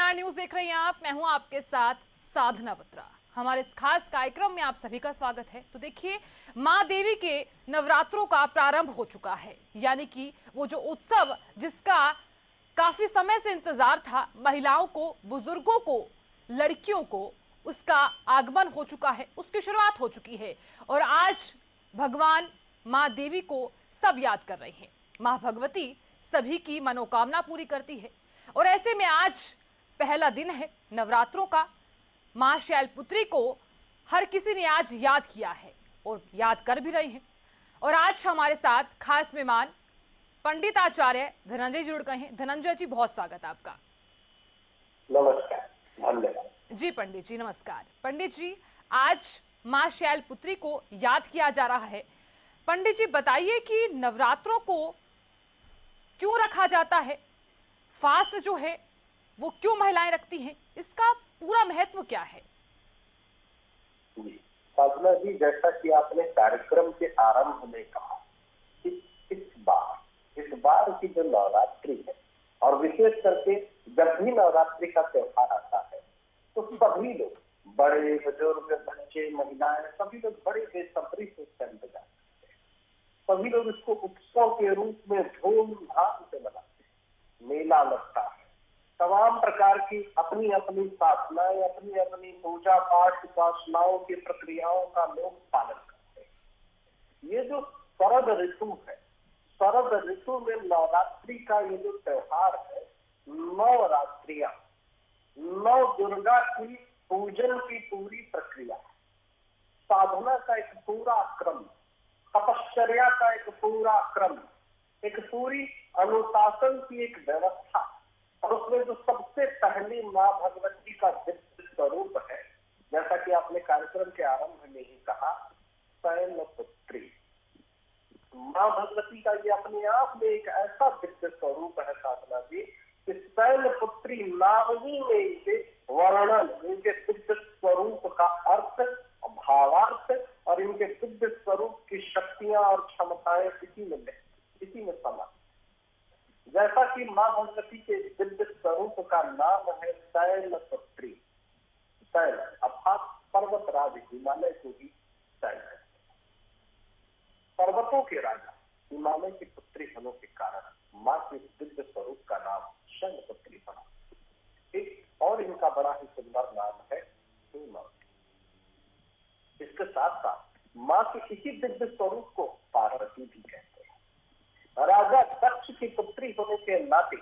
नमस्कार, न्यूज देख रही हैं आप। मैं हूं आपके साथ साधना बत्रा। हमारे इस खास कार्यक्रम में आप सभी का स्वागत है। तो देखिए, मां देवी के नवरात्रों का प्रारंभ हो चुका है, यानी कि वो जो उत्सव जिसका काफी समय से इंतजार था, महिलाओं को, बुजुर्गों को, लड़कियों को, उसका आगमन हो चुका है, उसकी शुरुआत हो चुकी है। और आज भगवान मां देवी को सब याद कर रहे हैं। मां भगवती सभी की मनोकामना पूरी करती है और ऐसे में आज पहला दिन है नवरात्रों का। मां शैलपुत्री को हर किसी ने आज याद किया है और याद कर भी रहे हैं। और आज हमारे साथ खास मेहमान पंडित आचार्य धनंजय जुड़ गए हैं। धनंजय जी, बहुत स्वागत है आपका। नमस्कार, धन्यवाद जी पंडित जी, नमस्कार। पंडित जी, आज मां शैलपुत्री को याद किया जा रहा है। पंडित जी बताइए कि नवरात्रों को क्यों रखा जाता है, फास्ट जो है वो क्यों महिलाएं रखती हैं, इसका पूरा महत्व क्या है? जी साधना जी, जैसा कि आपने कार्यक्रम के आरंभ में कहा कि इस बार की जो नवरात्रि है, और विशेष करके जब भी नवरात्रि का त्योहार आता है तो सभी लोग, बड़े बुजुर्ग, बच्चे, महिलाएं, सभी लोग बड़े बेसब्री से इसका इंतजार करते हैं। सभी लोग इसको उत्सव के रूप में धूमधाम से मनाते हैं। मेला लगता है, तमाम प्रकार की अपनी अपनी साधनाएं, अपनी अपनी पूजा पाठ उपासनाओं की प्रक्रियाओं का लोग पालन करते हैं। ये जो शरद ऋतु है, शरद ऋतु में नवरात्रि का ये जो त्योहार है, नवरात्रियां, नव दुर्गा की पूजन की पूरी प्रक्रिया, साधना का एक पूरा क्रम, तपश्चर्या का एक पूरा क्रम, एक पूरी अनुशासन की एक व्यवस्था, और उसमें जो सबसे पहली मां भगवती का दिव्य स्वरूप है, जैसा कि आपने कार्यक्रम के आरंभ में ही कहा, शैलपुत्री। मां भगवती का ये अपने आप में एक ऐसा दिव्य स्वरूप है साधना जी, कि शैलपुत्री नाम ही में इनके वर्णन, इनके दिव्य स्वरूप का अर्थ, भावार्थ और इनके दिव्य स्वरूप की शक्तियां और क्षमताएं इसी में समा। जैसा कि मां भगवती के दिव्य स्वरूप का नाम है शैलपुत्री। शैल अर्थात पर्वतराज, हिमालय को ही शैल है। पर्वतों के राजा, हिमालय की पुत्री होने के कारण मां के दिव्य स्वरूप का नाम शैलपुत्री पड़ा। एक और इनका बड़ा ही सुंदर नाम है हेमवती। इसके साथ साथ मां के इसी दिव्य स्वरूप को पार्वती भी कहते हैं। राजा दक्ष की पुत्री होने के नाते,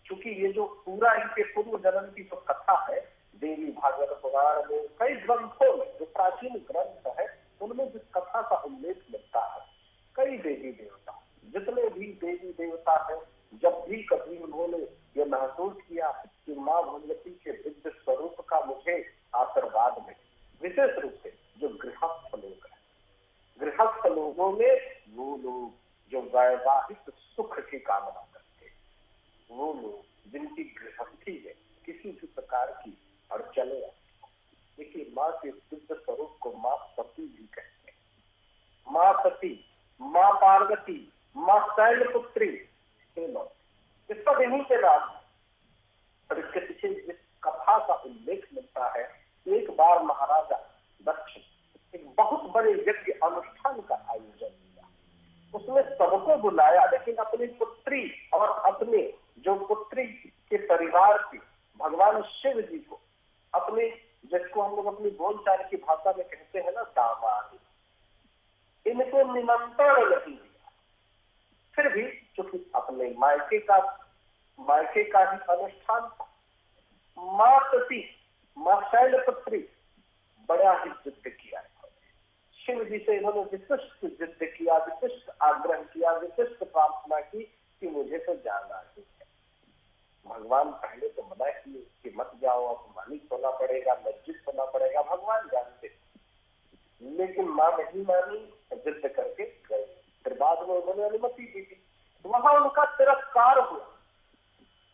चूंकि ये जो पूरा इनके पूर्व जन्म की जो कथा है, देवी भागवत पुराण में, कई ग्रंथों में, जो प्राचीन ग्रंथ है, उनमें जिस कथा का उल्लेख मिलता है, कई देवी देवता, जितने भी देवी देवता है, जब भी कभी उन्होंने ये महसूस किया कि मां भगवती के दिव्य स्वरूप का मुझे आशीर्वाद में, विशेष रूप से जो गृहस्थ लोग हैं, गृहस्थ लोगों में वो लोग जो वैवाहिक सुख की कामना करते हैं, वो लोग जिनकी गृहस्थी है किसी भी प्रकार की अड़चने, देखिए मां के दिव्य स्वरूप को मां सती भी कहते हैं। मां सती, मां पार्वती, मां शैलपुत्री, इस पर इन्हीं के नाम। और इसके पीछे जिस कथा का उल्लेख मिलता है, एक बार महाराजा दक्ष एक बहुत बड़े यज्ञ अनुष्ठान का आयोजन किया। उसमें सबको बुलाया, लेकिन अपनी पुत्री और अपने जो पुत्री के परिवार के भगवान शिव जी को, अपने, जिसको हम लोग अपनी बोलचाल की भाषा में कहते हैं ना, दामाद, इनको निमंत्रण नहीं दिया। फिर भी चूंकि अपने मायके का ही अनुष्ठान था, मां सती, मां शैलपुत्री बड़ा ही जिद किया। शिव जी से इन्होंने विशिष्ट जिद किया, विशिष्ट आग्रह किया, विशिष्ट प्रार्थना की कि मुझे तो जाना ही है। भगवान पहले तो मना किए कि मत जाओ, अपमानित होना पड़ेगा, लज्जित होना पड़ेगा, भगवान जानते, लेकिन मां नहीं मानी, जिद करके गए। फिर बाद में उन्होंने अनुमति दी थी, वहां उनका तिरस्कार हुआ,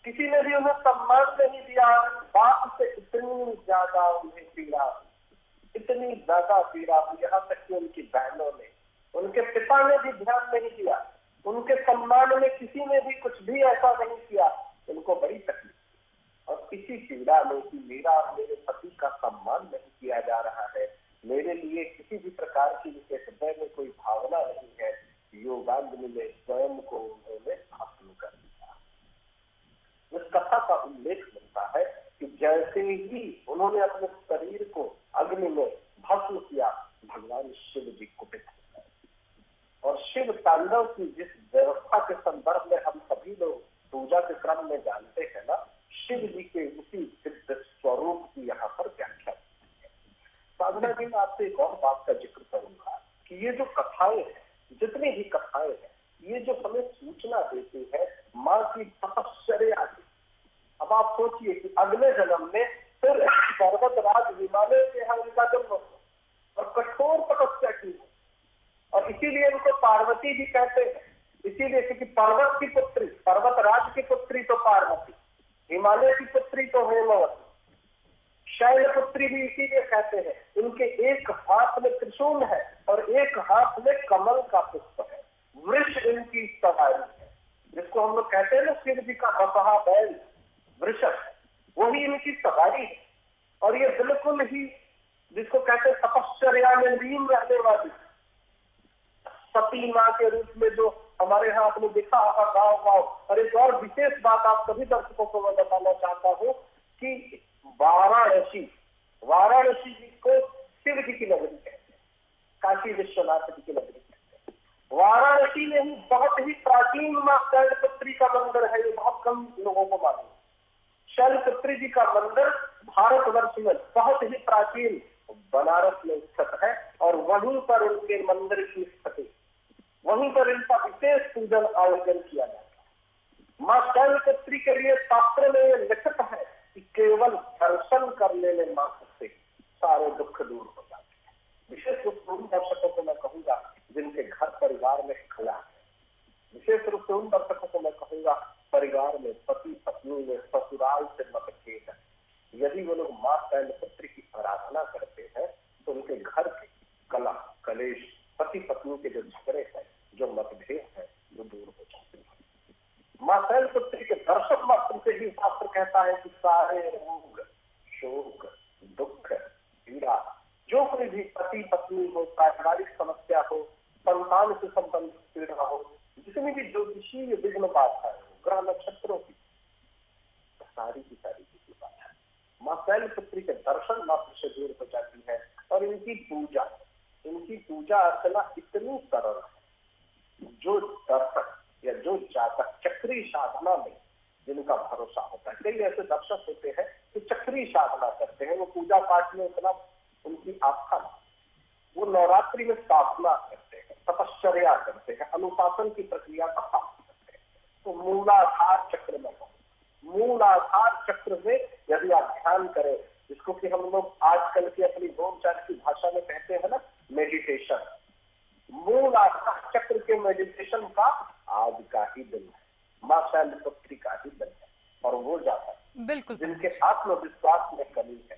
किसी ने भी उन्हें सम्मान नहीं दिया। बाप से इतनी ज्यादा उन्हें पीड़ा, इतनी ज्यादा पीड़ा, यहाँ तक कि उनकी बहनों ने, उनके पिता ने भी ध्यान नहीं दिया, उनके सम्मान में किसी ने भी कुछ भी ऐसा नहीं किया, उनको बड़ी तकलीफ। और इसी पीड़ा में कि मेरा और मेरे पति का सम्मान नहीं किया जा रहा है, मेरे लिए किसी भी प्रकार की उनके हृदय में कोई भावना नहीं है, योगाग्नि में स्वयं को उन्होंने भस्म कर दिया। इस कथा का उल्लेख मिलता है कि जैसे ही उन्होंने अपने शरीर को अग्नि में भस्म किया, भगवान शिव जी कुपित हो गए। और शिव तांडव की जिस व्यवस्था के संदर्भ में हम सभी लोग पूजा के क्रम में जानते हैं ना, शिव जी के उसी सिद्ध स्वरूप की यहाँ पर व्याख्या है। साधना जी, मैं आपसे एक और बात का जिक्र करूंगा कि ये जो कथाएं हैं, जितनी भी कथाएं हैं, ये जो हमें सूचना देती है माँ की तपश्चर्या की। अब आप सोचिए कि अगले जन्म में फिर पर्वतराज हिमालय के यहाँ उनका जन्म हो और कठोर तपस्या की, और इसीलिए उनको पार्वती भी कहते हैं। इसीलिए क्योंकि पर्वत की पुत्री, पर्वतराज की पुत्री तो पार्वती, हिमालय की पुत्री तो हेमवती, शैल पुत्री भी इसीलिए कहते हैं। इनके एक हाथ में त्रिशूल है और एक हाथ में कमल का पुष्प है। वृष इनकी सवारी है, जिसको हम लोग कहते हैं ना शिव जी का बसहा बैल वृषभ, वही इनकी सवारी है। और ये बिल्कुल ही जिसको कहते हैं तपश्चर्या में लीन रहने वाली सती माँ के रूप में जो हमारे यहाँ आपने देखा होगा गाँव गाँव। और एक और विशेष बात आप सभी दर्शकों को मैं बताना चाहता हूँ कि वाराणसी जी को शिव जी की नगरी कहते हैं, काशी विश्वनाथ जी की नगरी कहते हैं। वाराणसी में ही बहुत ही प्राचीन माँ शैलपुत्री का मंदिर है, ये बहुत कम लोगों को मालूम। शैलपुत्री जी का मंदिर भारतवर्ष में बहुत ही प्राचीन बनारस में स्थित है, और वहीं पर उनके मंदिर की स्थिति, वहीं पर इनका विशेष पूजन आयोजन किया जाता है। माँ शैलपुत्री के लिए शास्त्र में यह लिखित है कि केवल दर्शन करने में मात्र से सारे दुख दूर हो जाते हैं। विशेष रूप से उन दर्शकों को मैं कहूंगा जिनके घर परिवार में कला है, विशेष रूप से उन दर्शकों को मैं कहूंगा परिवार में पति पत्नी में ससुराल से मतभेद है। यदि वो लोग माँ शैलपुत्री की आराधना करते हैं तो उनके घर के कला कलेश, पति पत्नी के जो झगड़े हैं, जो मतभेद है, वो दूर हो जाते हैं। माँ शैलपुत्री के दर्शन मात्र से ही शास्त्र कहता है कि सारे रोग, शोक, दुख, पीड़ा, जो कोई भी पति पत्नी हो, पारिवारिक समस्या हो, संतान से संबंधित पीड़ा हो, जितनी भी ज्योतिषीय विघ्न बाधा है, ग्रह नक्षत्रों की सारी की सारी की बात है, माँ शैलपुत्री के दर्शन मात्र से दूर हो जाती है। और इनकी पूजा अर्चना इतनी सरल है, जो दर्शक या जो जातक चक्री साधना में जिनका भरोसा होता है। कई ऐसे दर्शक होते हैं कि चक्री साधना करते हैं, वो पूजा पाठ में उतना उनकी आस्था, वो नवरात्रि में साधना करते हैं, तपश्चर्या करते हैं, अनुशासन की प्रक्रिया का पालन करते हैं। तो मूलाधार चक्र में, मूलाधार चक्र में यदि आप ध्यान करें, जिसको कि हम लोग आजकल की अपनी बोलचाल की भाषा में कहते हैं ना मेडिटेशन, मूलाधार चक्र के मेडिटेशन का आज का ही दिन है, माँ शैलपुत्री का ही दिन है। और वो जाता बिल्कुल जिनके आत्मविश्वास में कमी है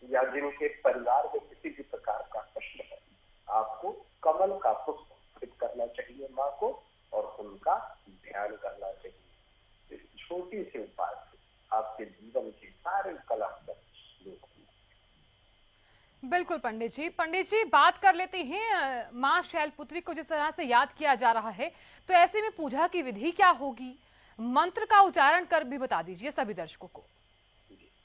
या जिनके परिवार में किसी भी प्रकार का कष्ट है, आपको कमल का पुष्प अर्पित करना चाहिए माँ को, और उनका ध्यान करना चाहिए। इस छोटी सी उपाय से आपके जीवन की सारी कला बिल्कुल पंडित जी बात कर लेते हैं माँ शैलपुत्री को जिस तरह से याद किया जा रहा है, तो ऐसे में पूजा की विधि क्या होगी, मंत्र का उच्चारण कर भी बता दीजिए सभी दर्शकों को।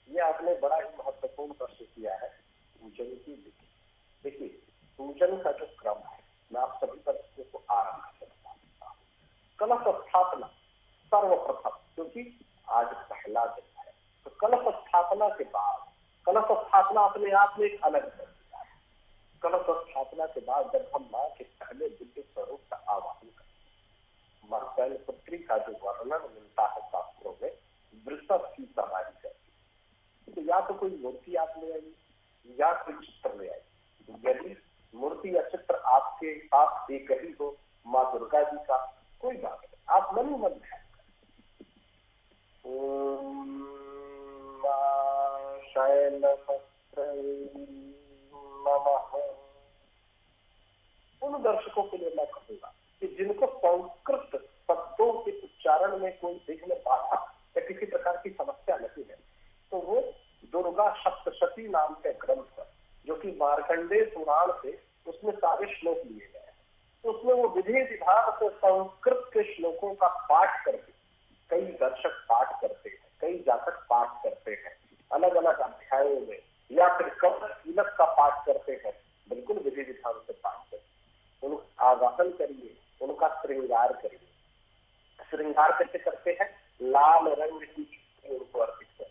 ये आपने बड़ा ही महत्वपूर्ण प्रश्न किया है, पूजन की विधि। देखिए, पूजन का जो क्रम है, मैं आप सभी दर्शकों को आरंभ से बताता हूँ। कलश स्थापना सर्वप्रथम, क्योंकि आज पहला दिन है, तो कलश स्थापना के बाद, कलश स्थापना अपने आप में एक अलग प्रक्रिया है। कलश स्थापना के बाद जब हम माँ के पहले दिव्य स्वरूप का आवाहन करते हैं, माँ शैलपुत्री का जो वर्णन मिलता है शास्त्रों में, वृषभ की सवारी करती, तो या तो कोई मूर्ति आप ले आइए या कोई चित्र ले आइए। यदि मूर्ति या चित्र आपके पास एक ही हो, माँ दुर्गा जी का, कोई बात नहीं, आप मन ही मन ध्यान करें। उन दर्शकों के लिए मैं कहूंगा कि जिनको संस्कृत शब्दों के उच्चारण में कोई विघ्न बाधा या किसी प्रकार की समस्या नहीं है, होगा सप्तशती नाम के ग्रंथ, जो कि मार्कंडेय पुराण से उसमें सारे श्लोक लिए गए हैं। तो उसमें वो विधि विधान से संस्कृत के श्लोकों का पाठ करके कई दर्शक पाठ करते हैं, कई जातक पाठ करते हैं अलग अलग अध्यायों में, या फिर कवच कीलक का पाठ करते हैं। बिल्कुल विधि विधान से पाठ करिए, उनका आवाहन करिए, उनका श्रृंगार करिए। श्रृंगार कैसे करते हैं? लाल रंग की उनको अर्पित कर,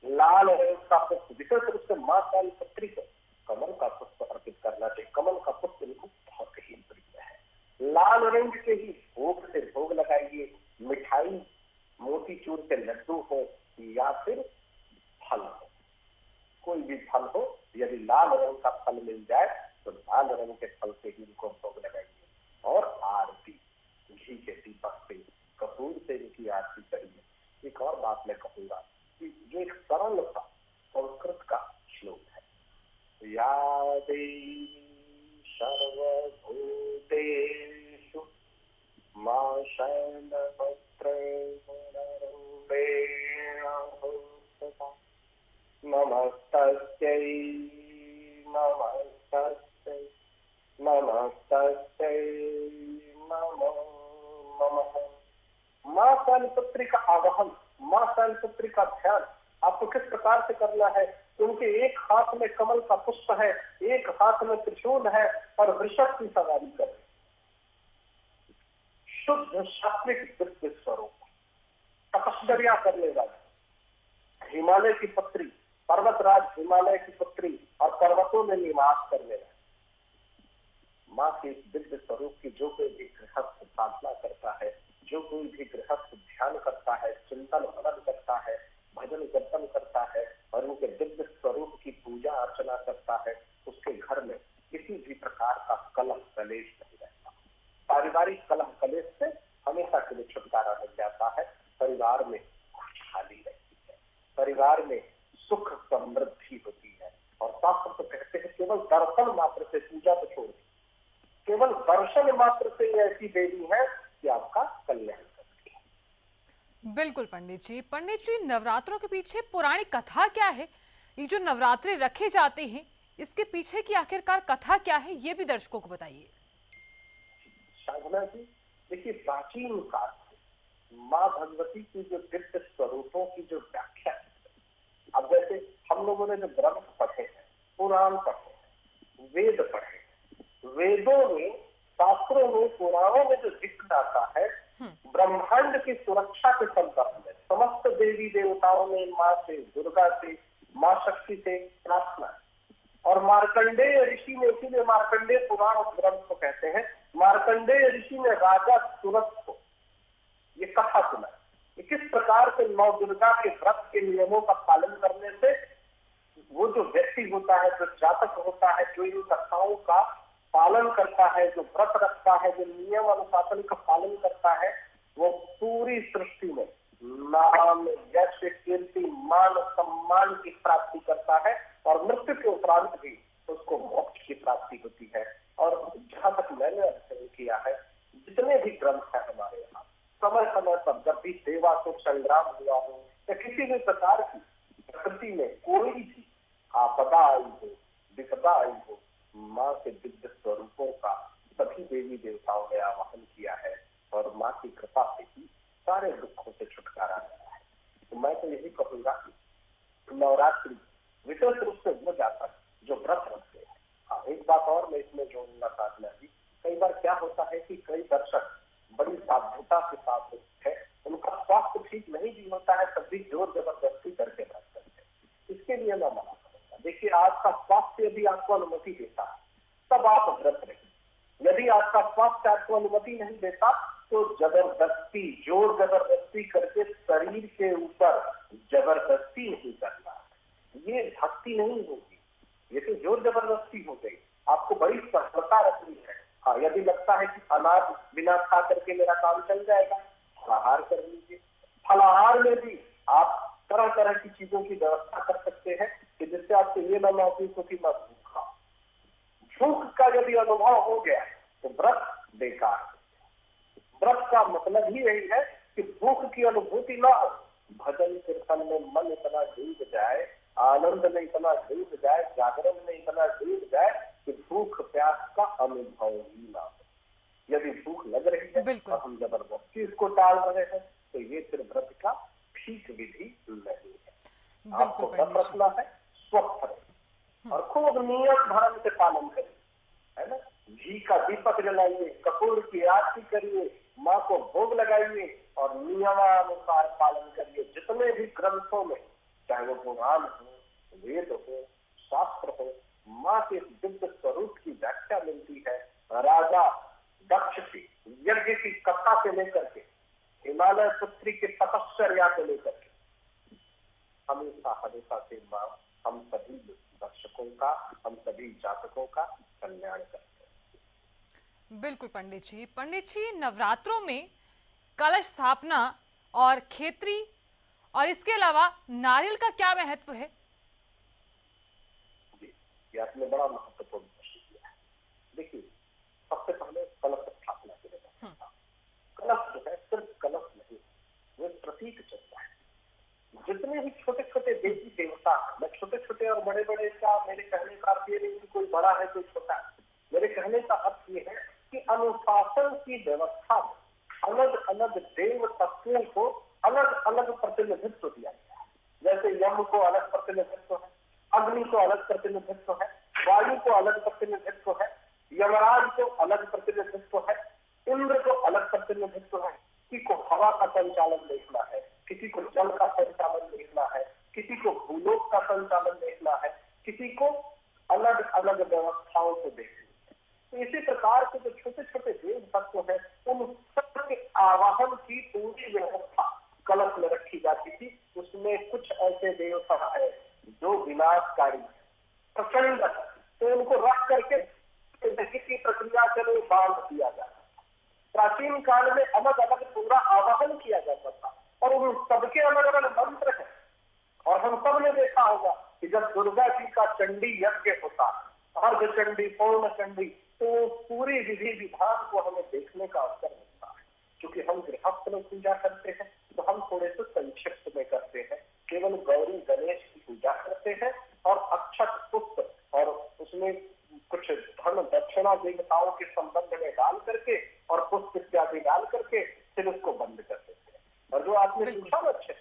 लाल रंग का पुष्प, विशेष रूप से मां कालीपत्री को कमल का पुष्प अर्पित करना चाहिए। कमल का पुष्प इनको बहुत ही प्रिय है। लाल रंग के ही भोग से भोग लगाइए, मिठाई मोतीचूर के लड्डू हो या फिर फल हो, कोई भी फल हो, यदि लाल रंग का फल मिल जाए तो लाल रंग के फल से ही इनको भोग लगाइए। और आरती घी के दीपक से, कपूर से इनकी आरती करिए। एक और बात मैं कहूंगा कि जो एक सरल सा संस्कृत का श्लोक है, या देवी सर्वभूतेषु मां शैलवस्त्रैर्मुररुण्डेन भूषिता, नमस्तस्यै नमस्तस्यै नमस्तस्यै नमो नमः। मां कालीपत्री का आवाहन, मां कालीपत्री का ध्यान आपको किस प्रकार से करना है? उनके एक हाथ में कमल का पुष्प है, एक हाथ में त्रिशूल है और वृषभ की सवारी कर, शुद्ध सात्विक दिव्य स्वरूप, तपश्चर्या करने वाले, हिमालय की पुत्री, पर्वतराज हिमालय की पुत्री और पर्वतों में निवास करने वाले मां के दिव्य स्वरूप की जो कोई भी गृहस्थ साधना करता है, जो कोई भी गृहस्थ ध्यान करता है, चिंतन मनन करता है, भजन कीर्तन करता है और उनके दिव्य स्वरूप की पूजा अर्चना करता है, उसके घर में किसी भी प्रकार का कलह कलेश नहीं रहता। पारिवारिक कलह कलेश से हमेशा के लिए छुटकारा मिल जाता है। परिवार में खुशहाली रहती है, परिवार में सुख समृद्धि होती है। और शास्त्र तो कहते हैं केवल दर्शन मात्र से, पूजा तो छोड़ दी, केवल दर्शन मात्र से ऐसी देवी है कि आपका कल्याण करती है। बिल्कुल पंडित जी, नवरात्रों के पीछे पौराणिक कथा क्या है? ये जो नवरात्रे रखे जाते हैं, इसके पीछे की आखिरकार कथा क्या है, ये भी दर्शकों को बताइए। साधना जी, देखिए प्राचीन काल से माँ भगवती की जो दिव्य स्वरूपों की जो व्याख्या है, अब जैसे हम लोगों ने जो ग्रंथ पढ़े हैं, पुराण पढ़े हैं, वेद पढ़े हैं, वेदों में, शास्त्रों में, पुराणों में जो जिक्र आता है ब्रह्मांड की सुरक्षा के संदर्भ में, समस्त देवी देवताओं ने माँ से, दुर्गा से, माँ शक्ति से प्रार्थना, और मार्कंडेय ऋषि ने, इसीलिए मार्कंडेय पुराण ग्रंथ को कहते हैं, मार्कंडेय ऋषि ने राजा सूरत को ये कथा सुना कि किस प्रकार से नौ दुर्गा के व्रत के नियमों का पालन करने से वो जो व्यक्ति होता है, जो जातक होता है, जो इन कथाओं का पालन करता है, जो व्रत रखता है, जो नियम अनुशासन का पालन करता है, वो पूरी सृष्टि में नाम, यश, कीर्ति, मान, सम्मान की प्राप्ति करता है और मृत्यु के उपरांत भी उसको मोक्ष की प्राप्ति होती है। और जहां तक मैंने अध्ययन किया है, जितने भी ग्रंथ है हमारे यहाँ, समय समय पर जब भी देवासुर संग्राम हुआ हो या किसी भी प्रकार की प्रकृति में कोई भी आपदा आई हो, विपदा आई हो, माँ के दिव्य स्वरूपों का सभी देवी देवताओं ने आवाहन किया है और माँ की कृपा से ही सारे दुखों से छुटकारा मिला है। तो मैं तो यही कहूंगा कि नवरात्रि विशेष रूप से वो जाता है जो व्रत रखते हैं। हाँ, एक बात और मैं इसमें जोड़ना साधना जी, कई बार क्या होता है कि कई दर्शक बड़ी सावधानता के साथ है, उनका स्वास्थ्य ठीक नहीं भी होता है, तब भी जोर जबरदस्ती करके व्रत करते हैं। इसके लिए मैं मना करूंगा। देखिए, आपका स्वास्थ्य यदि आपको अनुमति देता है तब आप व्रत रहिए। यदि आपका स्वास्थ्य आपको अनुमति नहीं देता तो जबरदस्ती, जोर जबरदस्ती करके शरीर के ऊपर जबरदस्ती नहीं करना, ये भक्ति नहीं होगी, ये तो जोर जबरदस्ती हो गई। आपको बड़ी सहजता रखनी है। हाँ, यदि लगता है कि अनाज बिना खा करके मेरा काम चल जाएगा, फलाहार कर लीजिए। फलाहार में भी आप तरह तरह की चीजों की व्यवस्था कर सकते हैं कि जिससे आपको ये न महसूस हो कि मैं भूखा। भूख का यदि अनुभव हो गया तो व्रत बेकार है। व्रत का मतलब ही यही है कि भूख की अनुभूति न हो, भजन कीर्तन में मन इतना डूब जाए, आनंद में इतना डूब जाए, जागरण में इतना डूब जाए कि भूख प्यास का अनुभव ही ना हो। यदि भूख लग रही है और हम जबरदस्ती इसको टाल रहे हैं तो ये फिर व्रत का ठीक विधि नहीं है। आपको व्रत रखना है, स्वस्थ रहे और खूब नियम धर्म से पालन करिए, है ना। घी का दीपक जलाइए, कपूर की आरती करिए, माँ को भोग लगाइए और नियमानुसार पालन करिए। जितने भी ग्रंथों में, चाहे वो पुराण हो, वेद हो, शास्त्र हो, माँ के दिव्य स्वरूप की व्याख्या मिलती है। राजा दक्ष की यज्ञ की कथा से लेकर के हिमालय पुत्री के तपश्चर्या से लेकर के हमेशा हमेशा से माँ हम सभी दर्शकों का, हम सभी जातकों का कल्याण करते हैं। बिल्कुल पंडित जी नवरात्रों में कलश स्थापना और खेतरी और इसके अलावा नारियल का क्या महत्व है? जी, ये आपने बड़ा महत्वपूर्ण प्रश्न किया है। देखिए, सबसे पहले कलश स्थापना के लिए कलश जो है सिर्फ कलश नहीं, वो प्रतीक चलता है। जितने भी छोटे छोटे देवी देवता, मैं छोटे छोटे और बड़े बड़े का मेरे कहने का अर्थ ये नहीं कि कोई बड़ा है कोई छोटा है। मेरे कहने का अर्थ ये है कि अनुशासन की व्यवस्था में अलग अलग देव तत्वों को अलग अलग प्रतिनिधित्व दिया गया है। जैसे यम को अलग प्रतिनिधित्व है, अग्नि को अलग प्रतिनिधित्व है, वायु को अलग प्रतिनिधित्व है, यमराज को अलग प्रतिनिधित्व है, इंद्र को अलग प्रतिनिधित्व है। किसी को हवा का संचालन देखना है, किसी को जल का संचालन देखना है, किसी को भूलोक का संचालन देखना है, किसी को अलग अलग व्यवस्थाओं को देखना है। तो इसी प्रकार के जो छोटे छोटे देव तत्व है उन सबके आवाहन की पूरी व्यवस्था कलश में रखी जाती थी। उसमें कुछ ऐसे देवता है जो विनाशकारी है, प्रचंड, तो उनको रख करके की प्रक्रिया से बांध दिया जाता था। प्राचीन काल में अलग अलग पूरा आवाहन किया जाता था और उन सबके अलग अलग मंत्र है। और हम सब ने देखा होगा कि जब दुर्गा जी का चंडी यज्ञ होता, अर्ध चंडी, पूर्ण चंडी, तो पूरी विधि विधान को हमें देखने का अवसर मिलता है। क्योंकि हम गृहस्थ में पूजा करते हैं तो हम थोड़े से संक्षिप्त में करते हैं, केवल गौरी गणेश की पूजा करते हैं और अक्षत पुष्प और उसमें कुछ धन दक्षिणा देवताओं के संबंध में डाल करके और पुष्प इत्यादि डाल करके फिर उसको बंद कर देते हैं। और जो आपने पूछा ना अच्छे,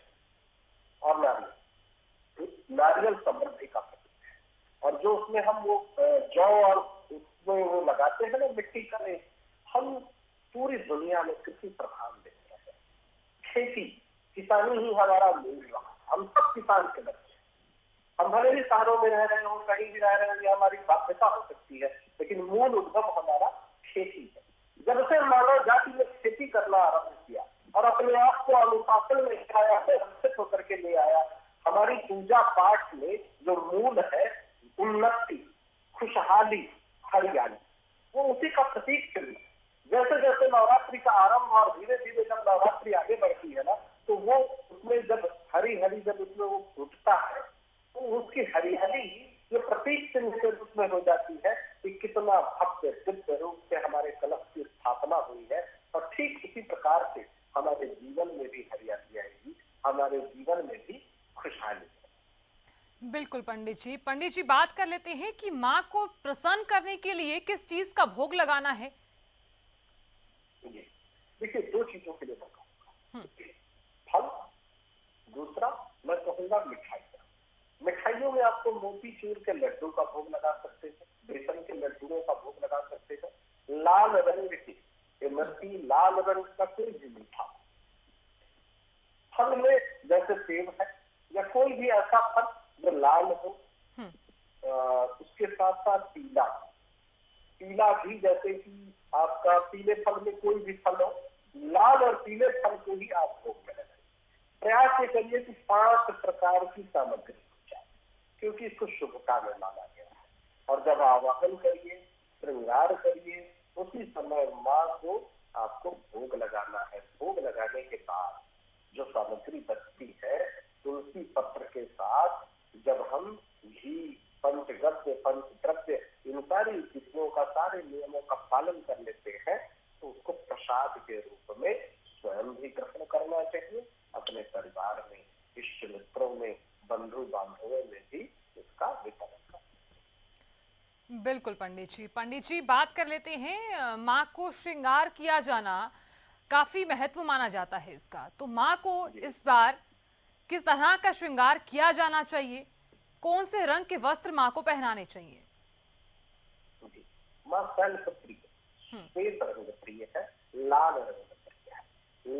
और नारियल समृद्धि का प्रतीक है। और जो उसमें हम वो जौ और उसमें वो लगाते हैं ना मिट्टी का, हम पूरी दुनिया में कृषि प्रधान देश है। खेती किसानी ही हमारा मूल रहा, हम सब किसान के बच्चे। हम भले ही शहरों में रह रहे हो, कहीं भी रह रहे हैं, ये हमारी बाध्यता हो सकती है, लेकिन मूल उद्गम हमारा खेती है। जब से मानव जाति ने खेती करना आरंभ किया और अपने आप को अनुशासन में आया, व्यवस्थित होकर के ले आया, हमारी पूजा पाठ में जो मूल है उन्नति, खुशहाली, हरियाली, वो उसी का प्रतीक चिन्ह। जैसे जैसे नवरात्रि का आरंभ और धीरे धीरे जब नवरात्रि आगे बढ़ती है ना, तो वो उसमें जब हरी हरी जब उसमें वो फूटता है तो उसकी हरियाली ये प्रतीक चिन्ह के रूप में हो जाती है कि कितना भव्य दिव्य रूप से हमारे कलश की स्थापना हुई है। और ठीक इसी प्रकार से हमारे जीवन में भी हरियाली आएगी, हमारे जीवन में भी खुशहाली है। बिल्कुल पंडित जी बात कर लेते हैं कि माँ को प्रसन्न करने के लिए किस चीज का भोग लगाना है? देखिए, दो चीजों के लिए मैं कहूँगा, फल, दूसरा मैं कहूँगा मिठाई। मिठाइयों में आपको मोतीचूर के लड्डू का भोग लगा सकते हैं, बेसन के लड्डुओं का भोग लगा सकते हैं, लाल रंग की इमरती लाल रंग का कोई भी मीठा फल में जैसे सेब है या कोई भी ऐसा फल जो लाल हो, उसके साथ साथ पीला भी, जैसे कि आपका पीले फल में कोई भी फल हो, लाल और पीले फल को ही आप भोग में लगाइए। प्रयास ये करिए कि 5 प्रकार की सामग्री हो जाए, क्योंकि इसको शुभता में माना गया है। और जब आवाहन करिए, श्रृंगार करिए, उसी समय माँ को आपको भोग लगाना है। भोग लगाने के बाद जो सामग्री बचती है, तुलसी पत्र के साथ जब हम घी, पंचगव्य, पंचद्रव्य, इन सारी चीजों का, सारे नियमों का पालन कर लेते हैं, तो उसको प्रसाद के रूप में स्वयं भी ग्रहण करना चाहिए, अपने परिवार में, इष्ट मित्रों में, बंधु बांधवों में भी इसका वितरण करें। बिल्कुल पंडित जी बात कर लेते हैं। माँ को श्रृंगार किया जाना काफी महत्व माना जाता है इसका, तो माँ को इस बार किस तरह का श्रृंगार किया जाना चाहिए? कौन से रंग के वस्त्र माँ को पहनाने चाहिए? माँ शैलपुत्री श्वेत रंग प्रिय है, लाल रंग प्रिय है।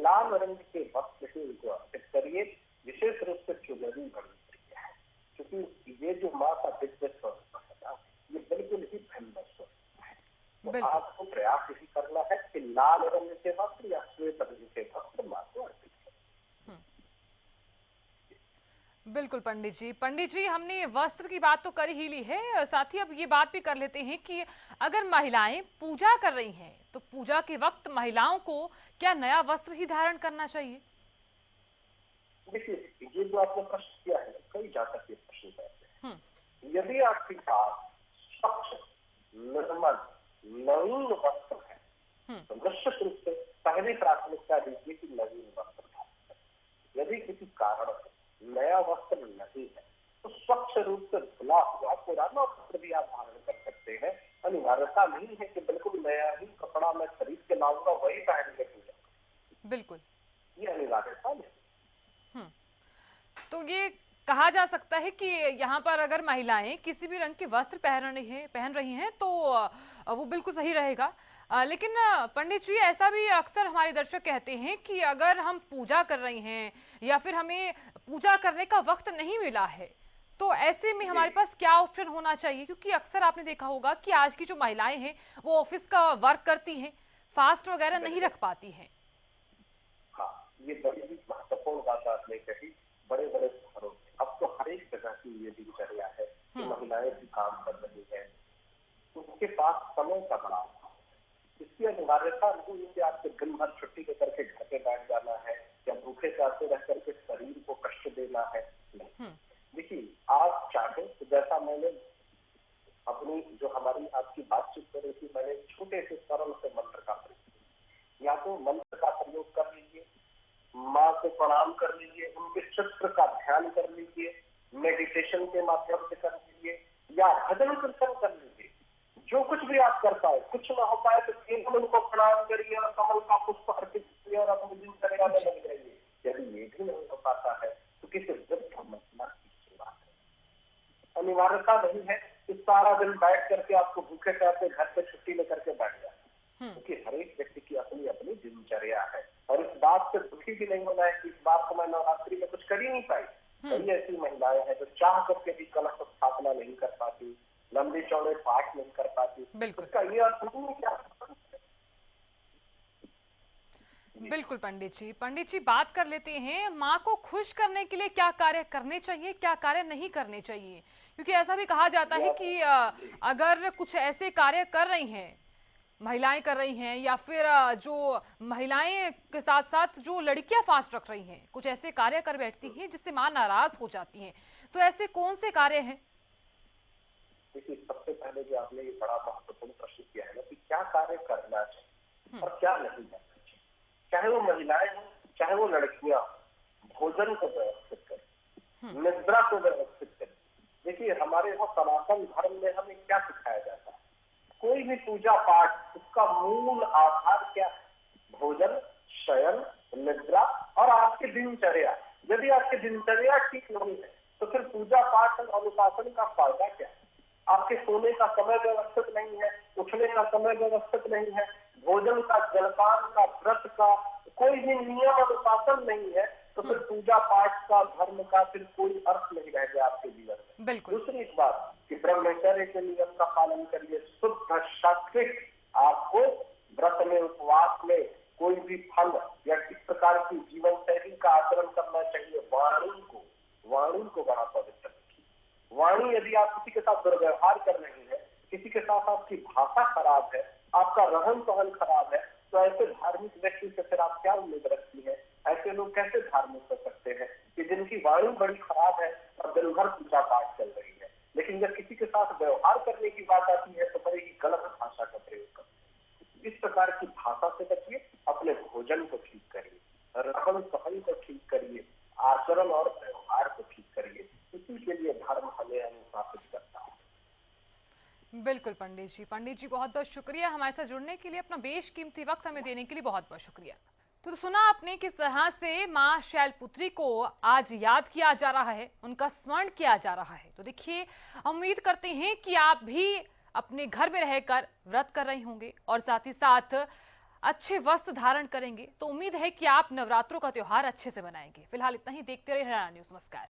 लाल रंग के वस्त्र ही उनको अर्पित करिए। विशेष रूप से चुनरी बड़ी प्रिय है, क्योंकि ये जो माँ का दिव्य स्वरूप है ना, ये बिल्कुल ही भिन्न स्वरूप है। तो आपको प्रयास यही करना है कि लाल रंग के वस्त्र या श्वेत रंग के वस्त्र माँ को अर्पित करें। बिल्कुल पंडित जी हमने वस्त्र की बात तो कर ही ली है, साथ ही अब ये बात भी कर लेते हैं कि अगर महिलाएं पूजा कर रही हैं तो पूजा के वक्त महिलाओं को क्या नया वस्त्र ही धारण करना चाहिए? देखिए, ये जो आपने प्रश्न किया है, कई जातक ये प्रश्न करते हैं। यदि आपके पास स्वच्छ निर्मल नवीन वस्त्र है तो निश्चित रूप से पहली प्राथमिकता दीजिए कि नवीन वस्त्र धारण करें। यदि किसी कारण नया वस्त्र नहीं है तो स्वच्छ रूप से धुला हुआ पुराना वस्त्र भी आप धारण कर सकते हैं। अनिवार्यता नहीं है कि बिल्कुल नया ही कपड़ा मैं खरीद के लाऊंगा वही पहन के पूजा। बिल्कुल, ये अनिवार्यता नहीं। तो ये कहा जा सकता है कि यहाँ पर अगर महिलाएं किसी भी रंग के वस्त्र पहन रही हैं तो वो बिल्कुल सही रहेगा। लेकिन पंडित जी ऐसा भी अक्सर हमारे दर्शक कहते हैं कि अगर हम पूजा कर रही हैं या फिर हमें पूजा करने का वक्त नहीं मिला है तो ऐसे में हमारे पास क्या ऑप्शन होना चाहिए? क्योंकि अक्सर आपने देखा होगा कि आज की जो महिलाएं हैं वो ऑफिस का वर्क करती हैं, फास्ट वगैरह नहीं रख पाती हैं। हाँ, ये बड़ी ही महत्वपूर्ण बात आपने कही। बड़े बड़े शहरों में अब तो हर एक जगह की ये दिनचर्या है कि महिलाएं भी काम कर रही हैं, उनके पास समय का बड़ा अभाव है। इसकी अनिवार्यता नहीं है कि आपको दिन भर छुट्टी लेकर के घर पे बैठ जाना है या भूखे प्यासे रह करके शरीर को कष्ट देना है। नहीं, देखिए, आप चाहें तो जैसा मैंने अपनी जो हमारी आपकी बातचीत कर रही थी, मैंने छोटे से सरल से मंत्र का प्रयोग, या तो मंत्र का प्रयोग कर लीजिए, माँ को प्रणाम कर लीजिए, उनके चित्र का ध्यान कर लीजिए, मेडिटेशन के माध्यम से कर लीजिए या भजन कीर्तन कर लीजिए। जो कुछ भी आप कर पाए, कुछ ना हो पाए तो केवल उनको प्रणाम करिए और कमल का पुष्प अर्पित करिए और अपने दिनचर्या में लग जाइए। यदि ये भी नहीं हो पाता है तो किसी वृद्ध महिला की बात है। अनिवार्यता नहीं है कि सारा दिन बैठ करके आपको भूखे प्यासे घर पे छुट्टी लेकर के बैठ जाए, क्योंकि हर एक व्यक्ति की अपनी अपनी दिनचर्या है। और इस बात से दुखी भी नहीं होना है कि इस बात को मैं नवरात्रि में कुछ कर ही नहीं पाई। कई ऐसी महिलाएं हैं जो चाह करके भी कलश स्थापना नहीं कर पाती, लंबे चौड़े पाठ नहीं कर पाती। उसका ये अर्थ नहीं क्या? बिल्कुल पंडित जी बात कर लेते हैं माँ को खुश करने के लिए क्या कार्य करने चाहिए, क्या कार्य नहीं करने चाहिए? क्योंकि ऐसा भी कहा जाता है कि अगर कुछ ऐसे कार्य कर रही हैं, महिलाएं कर रही हैं या फिर जो महिलाएं के साथ साथ जो लड़कियां फास्ट रख रही हैं, कुछ ऐसे कार्य कर बैठती हैं जिससे माँ नाराज हो जाती हैं, तो ऐसे कौन से कार्य हैं? देखिए, सबसे पहले जो आपने ये बड़ा महत्वपूर्ण प्रश्न किया है ना कि क्या कार्य करना चाहिए और क्या नहीं करना चाहिए, चाहे वो महिलाएं हो चाहे वो लड़कियां, भोजन को व्यवस्थित करें, निद्रा को व्यवस्थित करें। देखिए, हमारे यहाँ सनातन धर्म में हमें क्या सिखाया जाता है? कोई भी पूजा पाठ उसका मूल आधार क्या है? भोजन, शयन, निद्रा और आपकी दिनचर्या। यदि आपकी दिनचर्या ठीक नहीं है तो फिर पूजा पाठ और अनुशासन का फायदा क्या है? आपके सोने का समय व्यवस्थित नहीं है, उठने का समय व्यवस्थित नहीं है, भोजन का, जलपान का, व्रत का कोई भी नियम अनुशासन नहीं है, तो फिर पूजा पाठ का, धर्म का फिर कोई अर्थ नहीं रह गया आपके जीवन में। दूसरी बात कि ब्रह्मचर्य के नियम का पालन करिए, शुद्ध सात्विक। आपको व्रत में, उपवास में कोई भी फल या किस प्रकार की जीवन शैली का आचरण करना चाहिए। वाणी को बड़ा पवित्र रखिए। वाणी, यदि आप किसी के साथ दुर्व्यवहार कर रही है, किसी के साथ आपकी भाषा खराब है, आपका रहन सहन खराब है, तो ऐसे धार्मिक व्यक्ति से फिर आप क्या उम्मीद रखती है? ऐसे लोग कैसे धार्मिक हो सकते हैं कि जिनकी वाणी बड़ी खराब है और दिन भर पूजा पाठ चल रही है? लेकिन जब किसी के साथ व्यवहार करने की बात आती है तो बड़ी ही गलत भाषा का प्रयोग करते हैं। इस प्रकार की भाषा से बचिए, अपने भोजन को ठीक करिए, रहन सहन को ठीक करिए, आचरण और व्यवहार को ठीक करिए। इसी के बिल्कुल पंडित जी बहुत बहुत शुक्रिया हमारे साथ जुड़ने के लिए, अपना बेशकीमती वक्त हमें देने के लिए बहुत बहुत शुक्रिया। तो सुना आपने किस तरह से मां शैलपुत्री को आज याद किया जा रहा है, उनका स्मरण किया जा रहा है। तो देखिए, उम्मीद करते हैं कि आप भी अपने घर में रहकर व्रत कर रहे होंगे और साथ ही साथ अच्छे वस्त्र धारण करेंगे। तो उम्मीद है कि आप नवरात्रों का त्योहार अच्छे से मनाएंगे। फिलहाल इतना ही, देखते रहिए हरियाणा न्यूज़। नमस्कार।